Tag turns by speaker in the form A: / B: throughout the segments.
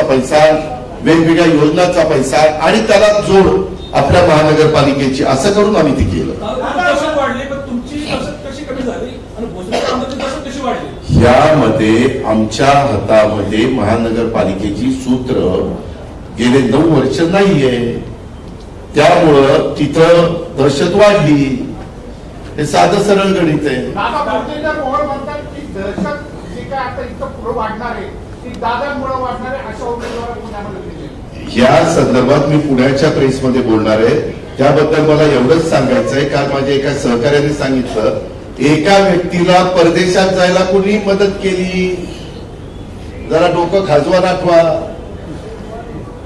A: पैसा, वेगवेगळ्या योजनांचा पैसा आणि त्याला जोड आपल्या महानगरपालिकेची, असं करून आम्ही ते केलं. यामध्ये आमच्या हातामध्ये महानगरपालिकेची सूत्र गेले 9 वर्ष नाहीये, त्यामुळं तिथं दहशत वाढली. हे साधं सरळ गणित आहे. या संदर्भात मी पुण्याच्या प्रेसमध्ये बोलणार आहे. त्याबद्दल मला एवढंच सांगायचंय, काल माझ्या एका सहकार्याने सांगितलं, एका व्यक्तीला परदेशात जायला कोणी मदत केली, जरा डोकं खाजवा दाखवा.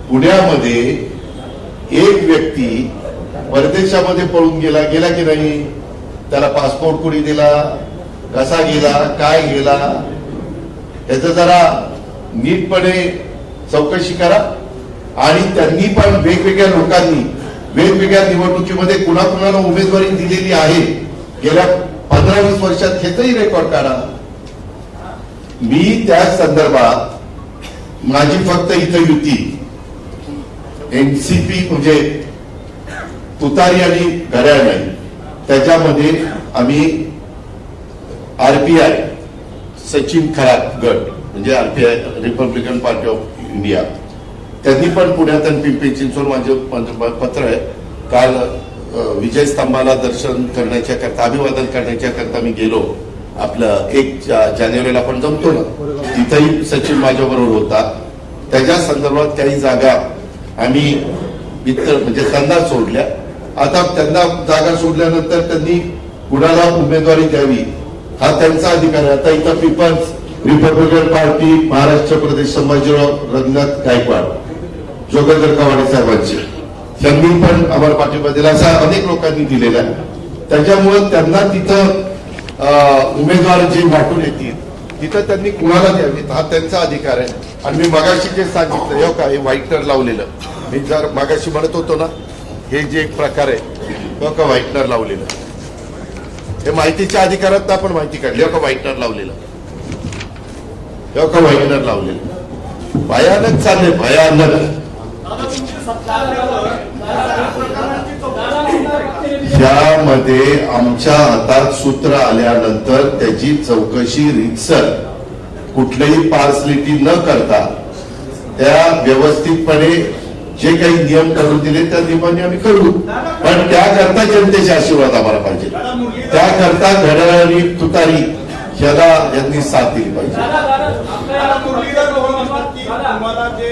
A: पुण्यामध्ये एक व्यक्ती परदेशामध्ये पळून गेला की नाही, त्याला पासपोर्ट कोणी दिला, कसा गेला, काय गेला, याचं जरा नीटपणे चौकशी करा. आणि त्यांनी पण वेगवेगळ्या लोकांनी वेगवेगळ्या निवडणुकीमध्ये कुणाकुणाला उमेदवारी दिलेली आहे गेल्या 15-20 वर्षात, ह्याचंही रेकॉर्ड काढा. मी त्या संदर्भात माझी फक्त इथं युती एनसीपी म्हणजे तुतारी आणि घड्याळ नाही, त्याच्यामध्ये आम्ही आरपीआय सचिन खरात गट म्हणजे RPI Republican party of India, त्यांनी पण पुण्यात आणि पिंपरी चिंचवड माझं पत्र आहे. काल विजय स्तंभाला दर्शन करण्याच्या करता, अभिवादन करण्याच्या करता मी गेलो. आपलं 1 जानेवारीला आपण जमतो ना, तिथंही सचिन माझ्याबरोबर होता. त्याच्या संदर्भात काही जागा आम्ही म्हणजे त्यांना सोडल्या. आता त्यांना जागा सोडल्यानंतर त्यांनी कुणाला उमेदवारी द्यावी हा त्यांचा अधिकार आहे. आता इथं पीपल्स रिपब्लिकन पार्टी महाराष्ट्र प्रदेश संभाजीराव रंगनाथ गायकवाड, जोगेंद्र कवाडे साहेबांची, त्यांनी पण आम्हाला पाठिंबा दिला, असा अनेक लोकांनी दिलेला आहे. त्याच्यामुळे त्यांना तिथं उमेदवार जे वाटून येतील तिथं त्यांनी कुणाला द्यावीत हा त्यांचा अधिकार आहे. आणि मी मगाशी जे सांगितलं, हो का, हे व्हाईटनर लावलेलं, मी जर मगाशी म्हणत होतो ना, हे जे एक प्रकार आहे, हो का, व्हाईटनर लावलेलं, हे माहितीच्या अधिकारात आपण माहिती काढली, हो का, व्हाईटनर लावलेलं, हो का, व्हाईटनर लावलेलं, भयानक चाललंय, भयानक. यामध्ये आमच्या हातात सूत्र आल्यानंतर त्याची चौकशी रीतसर, कुठलीही पार्सलिटी न करता, त्या व्यवस्थितपणे जे काही नियम करून दिले त्या नियमाने आम्ही करू. पण त्याकरता जनतेचे आशीर्वाद आम्हाला पाहिजे, त्याकरता घड्याळ आणि तुतारी यांनी साथ दिली पाहिजे.